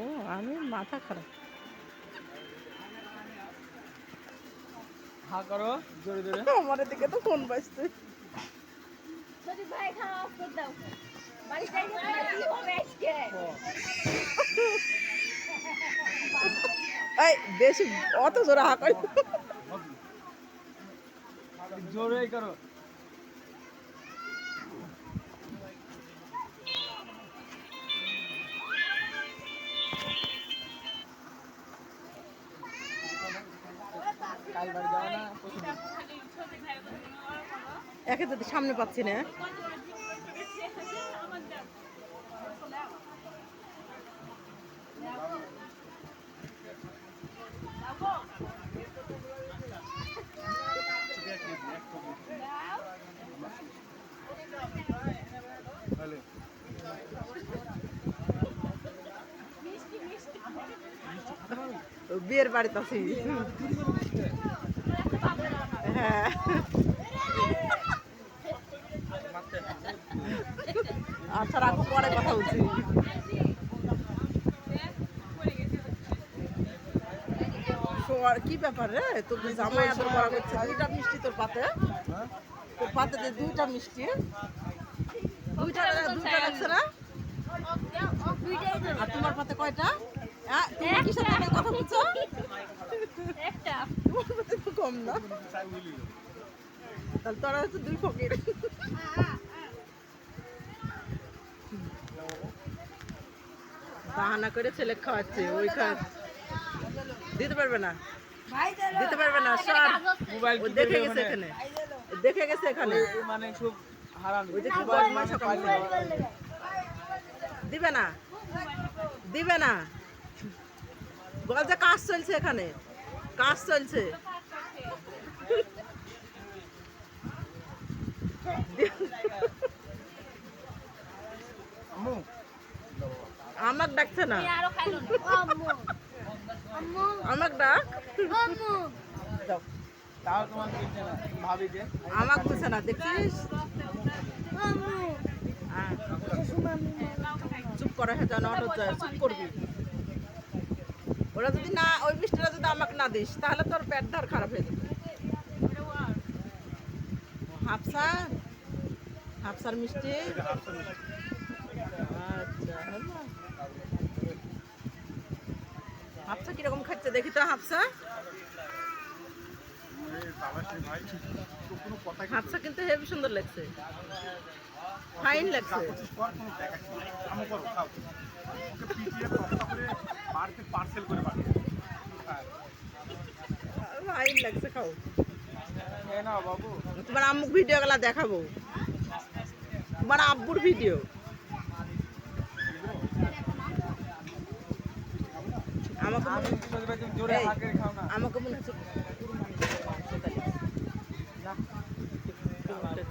ও আমি মাথা খারাপ। হা করো জোরে জোরে। আমার দিকে তো ফোন বাজছে। এই বেশি অত জোরে হা করি। জোরেই করো। কাল বাড়ি যাও না প্রতিদিন? একে যদি সামনে পাচ্ছি না। বিয়ের বাড়িতে আছি। হ্যাঁ আচ্ছা রাখো, পরে কথা বলছি। কি ব্যাপার রে, তোর জামাই আদর করা হচ্ছে? দুইটা মিষ্টি তোর পাতে, তোর পাতে যে দুইটা মিষ্টি, দুইটা রাখছে না? আর তোমার পাতে কয়টা? হ্যাঁ তুমি কি সাথে কথা বলছো? একটা তোমার পাতে তো কম না, তাহলে তোরা হচ্ছে দুই ফকির। বাহানা করে ছেলে খাওয়াচ্ছে, ওই দিতে পারবে না, দিতে পারবে না। সব মোবাইল ও দেখে গেছে এখানে, দেখে গেছে এখানে। মানে খুব হারান। ওই যে কি বদমাশ সকাল দিবে না, দিবে না। বল যে কাজ চলছে এখানে, কাজ চলছে। আমাকে ডাকছে না, আমাকে ডাক। যাও, তাও তোমার বলছে না ভাবিকে। আমাকে বলছে না, দেখছিস? চুপ করে হ্যাঁ, যেন অটো যায়, চুপ করবি। ওরা যদি না, ওই মিষ্টিটা যদি আমাকে না দিস তাহলে তোর পেট ধার খারাপ হয়ে যাবে। হাফসা, হাফসার মিষ্টি। আচ্ছা হলো। হাফসা কিরকম খাচ্ছে দেখি তো। হাফসা, হাফসা কিন্তু হেবি সুন্দর লাগছে, ফাইন লাগছে। ফাইন লাগছে, খাও। খেয়ে নাও বাবু। তোমার আম্মুক ভিডিও গুলা দেখাবো, তোমার আব্বুর ভিডিও। আমাকে জোরে হাঁকে খাও না। আমাকে মনে হচ্ছে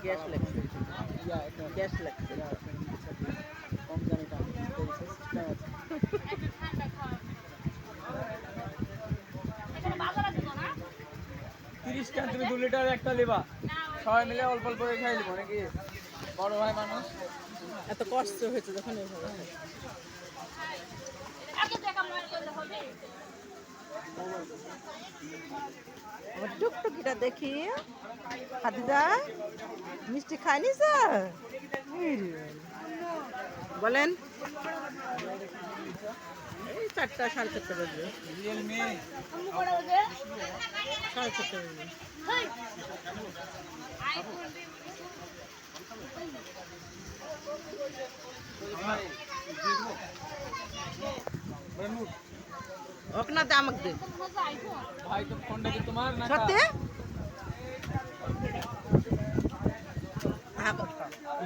গ্যাস লাগছে, গ্যাস লাগছে। কম জানি না সিস্টেম আছে। তিরিশ টাকা তুমি 2 লিটার একটা লিবা, সবাই মিলে অল্প অল্প করে খাই লিবো নাকি? বড় ভাই মানুষ। এত কষ্ট হয়েছে যখন এইভাবে। আমার টুকটুকিটা দেখি, খাদিজা মিষ্টি খায়নি স্যার? বলেন এই 4টা 4:30 বাজবে, রিয়েল মি। 4:30 বাজবে। ওকে দে, আমাকে দে। ভাই তো ফোনটা কি তোমার না? সত্যি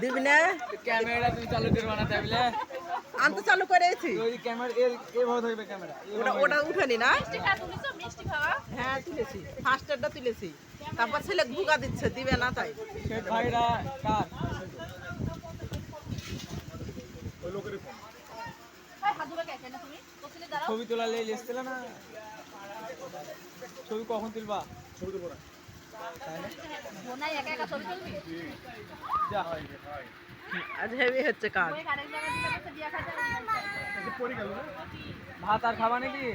দিবি না? ক্যামেরা তুমি চালু করে বানাতে হবে। আমি তো চালু করেছি। ওই ক্যামেরা এভাবে ধরবে ক্যামেরা। ওটা উঠানি না? হ্যাঁ তুলেছি, ফার্স্টারটা তুলেছি। তারপর ছেলে ভুগা দিচ্ছে, দিবে না তাই। সে ভাইরা কার? ছবি তোলা লেগে এসেছিল না? ছবি কখন তুলবা? ছবি তুলবো না। যা আজ হেভি হচ্ছে কাজ। ওই আরেক জায়গায় দিলে তো দিয়া খাইতে হবে। ভাত আর খাবা নাকি?